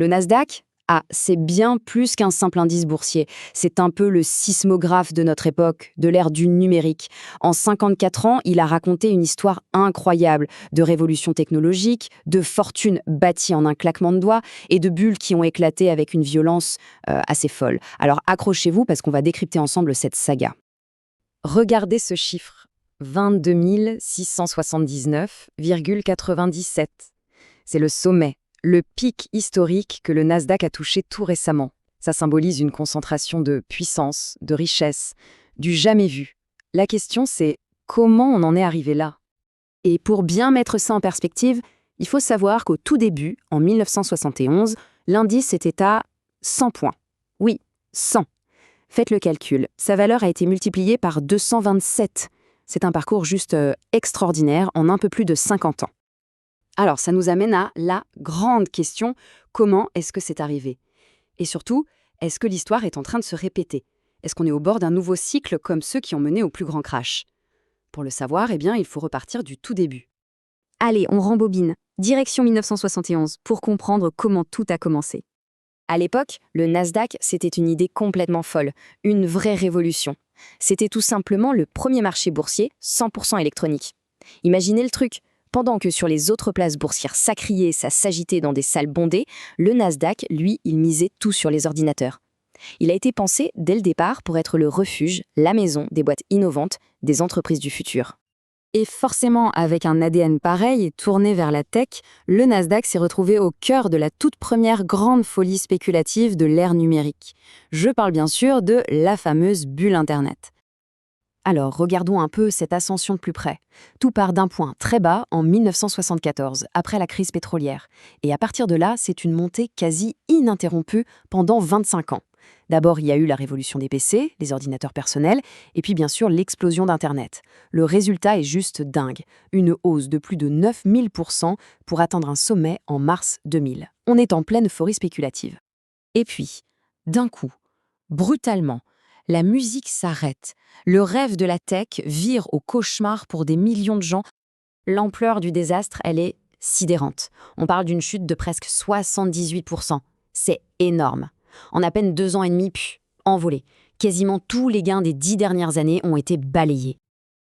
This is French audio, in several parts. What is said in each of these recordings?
Le Nasdaq, c'est bien plus qu'un simple indice boursier. C'est un peu le sismographe de notre époque, de l'ère du numérique. En 54 ans, il a raconté une histoire incroyable de révolution technologique, de fortunes bâties en un claquement de doigts et de bulles qui ont éclaté avec une violence assez folle. Alors accrochez-vous parce qu'on va décrypter ensemble cette saga. Regardez ce chiffre, 22 679,97. C'est le sommet, le pic historique que le Nasdaq a touché tout récemment. Ça symbolise une concentration de puissance, de richesse, du jamais vu. La question c'est, comment on en est arrivé là? Et pour bien mettre ça en perspective, il faut savoir qu'au tout début, en 1971, l'indice était à 100 points. Oui, 100. Faites le calcul, sa valeur a été multipliée par 227. C'est un parcours juste extraordinaire en un peu plus de 50 ans. Alors, ça nous amène à la grande question, comment est-ce que c'est arrivé? Et surtout, est-ce que l'histoire est en train de se répéter? Est-ce qu'on est au bord d'un nouveau cycle comme ceux qui ont mené au plus grand crash? Pour le savoir, il faut repartir du tout début. Allez, on rembobine. Direction 1971 pour comprendre comment tout a commencé. À l'époque, le Nasdaq, c'était une idée complètement folle, une vraie révolution. C'était tout simplement le premier marché boursier 100% électronique. Imaginez le truc. Pendant que sur les autres places boursières ça criait, ça s'agitait dans des salles bondées, le Nasdaq, lui, il misait tout sur les ordinateurs. Il a été pensé dès le départ pour être le refuge, la maison des boîtes innovantes, des entreprises du futur. Et forcément, avec un ADN pareil, tourné vers la tech, le Nasdaq s'est retrouvé au cœur de la toute première grande folie spéculative de l'ère numérique. Je parle bien sûr de la fameuse bulle Internet. Alors, regardons un peu cette ascension de plus près. Tout part d'un point très bas en 1974, après la crise pétrolière. Et à partir de là, c'est une montée quasi ininterrompue pendant 25 ans. D'abord, il y a eu la révolution des PC, les ordinateurs personnels, et puis bien sûr l'explosion d'Internet. Le résultat est juste dingue. Une hausse de plus de 9000% pour atteindre un sommet en mars 2000. On est en pleine euphorie spéculative. Et puis, d'un coup, brutalement, la musique s'arrête. Le rêve de la tech vire au cauchemar pour des millions de gens. L'ampleur du désastre, elle est sidérante. On parle d'une chute de presque 78%. C'est énorme. En à peine 2 ans et demi, envolé. Quasiment tous les gains des 10 dernières années ont été balayés.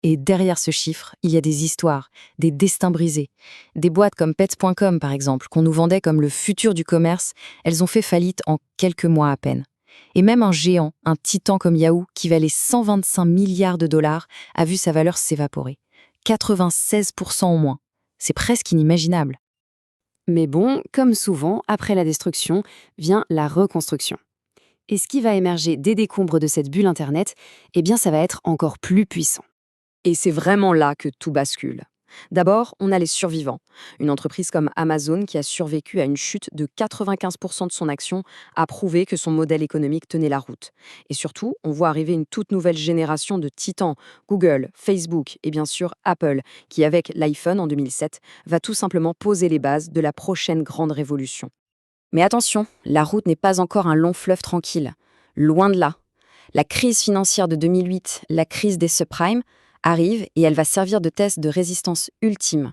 Et derrière ce chiffre, il y a des histoires, des destins brisés. Des boîtes comme Pets.com, par exemple, qu'on nous vendait comme le futur du commerce, elles ont fait faillite en quelques mois à peine. Et même un géant, un titan comme Yahoo, qui valait 125 milliards de dollars, a vu sa valeur s'évaporer. 96% en moins. C'est presque inimaginable. Mais bon, comme souvent, après la destruction, vient la reconstruction. Et ce qui va émerger des décombres de cette bulle Internet, ça va être encore plus puissant. Et c'est vraiment là que tout bascule. D'abord, on a les survivants. Une entreprise comme Amazon qui a survécu à une chute de 95% de son action a prouvé que son modèle économique tenait la route. Et surtout, on voit arriver une toute nouvelle génération de titans, Google, Facebook et bien sûr Apple, qui avec l'iPhone en 2007 va tout simplement poser les bases de la prochaine grande révolution. Mais attention, la route n'est pas encore un long fleuve tranquille. Loin de là. La crise financière de 2008, la crise des subprimes, arrive et elle va servir de test de résistance ultime.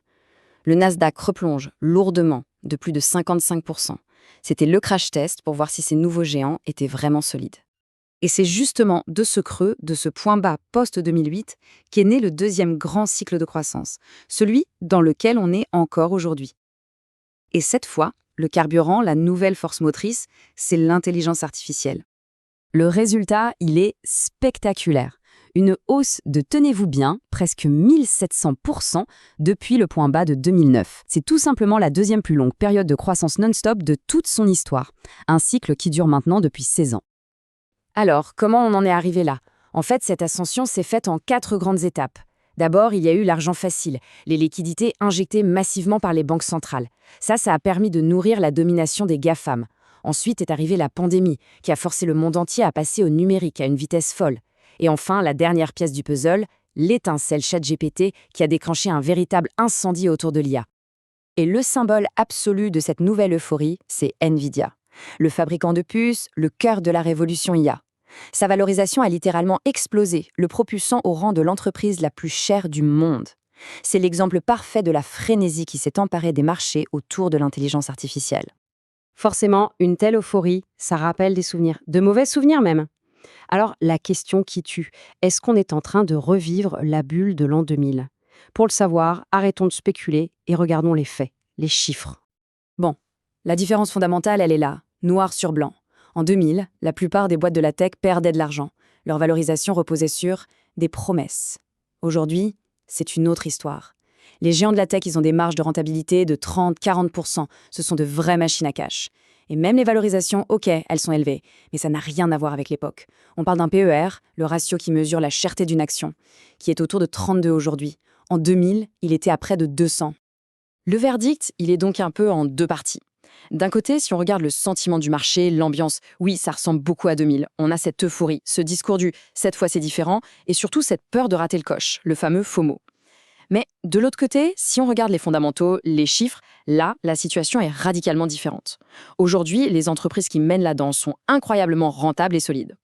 Le Nasdaq replonge lourdement de plus de 55%. C'était le crash test pour voir si ces nouveaux géants étaient vraiment solides. Et c'est justement de ce creux, de ce point bas post-2008, qu'est né le deuxième grand cycle de croissance, celui dans lequel on est encore aujourd'hui. Et cette fois, le carburant, la nouvelle force motrice, c'est l'intelligence artificielle. Le résultat, il est spectaculaire. Une hausse de, tenez-vous bien, presque 1700% depuis le point bas de 2009. C'est tout simplement la deuxième plus longue période de croissance non-stop de toute son histoire. Un cycle qui dure maintenant depuis 16 ans. Alors, comment on en est arrivé là? En fait, cette ascension s'est faite en 4 grandes étapes. D'abord, il y a eu l'argent facile, les liquidités injectées massivement par les banques centrales. Ça a permis de nourrir la domination des GAFAM. Ensuite est arrivée la pandémie, qui a forcé le monde entier à passer au numérique à une vitesse folle. Et enfin, la dernière pièce du puzzle, l'étincelle ChatGPT qui a déclenché un véritable incendie autour de l'IA. Et le symbole absolu de cette nouvelle euphorie, c'est Nvidia. Le fabricant de puces, le cœur de la révolution IA. Sa valorisation a littéralement explosé, le propulsant au rang de l'entreprise la plus chère du monde. C'est l'exemple parfait de la frénésie qui s'est emparée des marchés autour de l'intelligence artificielle. Forcément, une telle euphorie, ça rappelle des souvenirs, de mauvais souvenirs même. Alors, la question qui tue, est-ce qu'on est en train de revivre la bulle de l'an 2000? Pour le savoir, arrêtons de spéculer et regardons les faits, les chiffres. Bon, la différence fondamentale, elle est là, noir sur blanc. En 2000, la plupart des boîtes de la tech perdaient de l'argent. Leur valorisation reposait sur des promesses. Aujourd'hui, c'est une autre histoire. Les géants de la tech, ils ont des marges de rentabilité de 30-40%. Ce sont de vraies machines à cash. Et même les valorisations, ok, elles sont élevées, mais ça n'a rien à voir avec l'époque. On parle d'un PER, le ratio qui mesure la cherté d'une action, qui est autour de 32 aujourd'hui. En 2000, il était à près de 200. Le verdict, il est donc un peu en deux parties. D'un côté, si on regarde le sentiment du marché, l'ambiance, oui, ça ressemble beaucoup à 2000. On a cette euphorie, ce discours du «cette fois c'est différent» et surtout cette peur de rater le coche, le fameux FOMO. Mais de l'autre côté, si on regarde les fondamentaux, les chiffres, là, la situation est radicalement différente. Aujourd'hui, les entreprises qui mènent la danse sont incroyablement rentables et solides.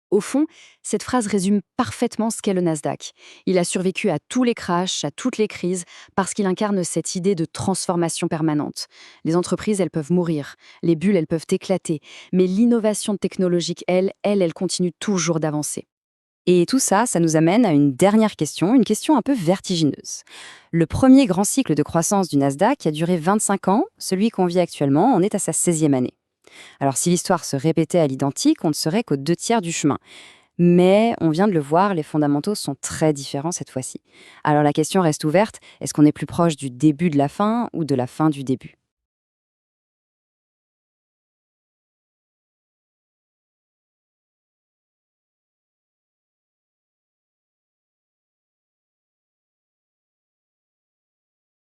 Au fond, cette phrase résume parfaitement ce qu'est le Nasdaq. Il a survécu à tous les crashs, à toutes les crises, parce qu'il incarne cette idée de transformation permanente. Les entreprises, elles peuvent mourir, les bulles, elles peuvent éclater, mais l'innovation technologique, elle continue toujours d'avancer. Et tout ça, ça nous amène à une dernière question, une question un peu vertigineuse. Le premier grand cycle de croissance du Nasdaq a duré 25 ans, celui qu'on vit actuellement en est à sa 16e année. Alors si l'histoire se répétait à l'identique, on ne serait qu'aux 2 tiers du chemin. Mais on vient de le voir, les fondamentaux sont très différents cette fois-ci. Alors la question reste ouverte, est-ce qu'on est plus proche du début de la fin ou de la fin du début?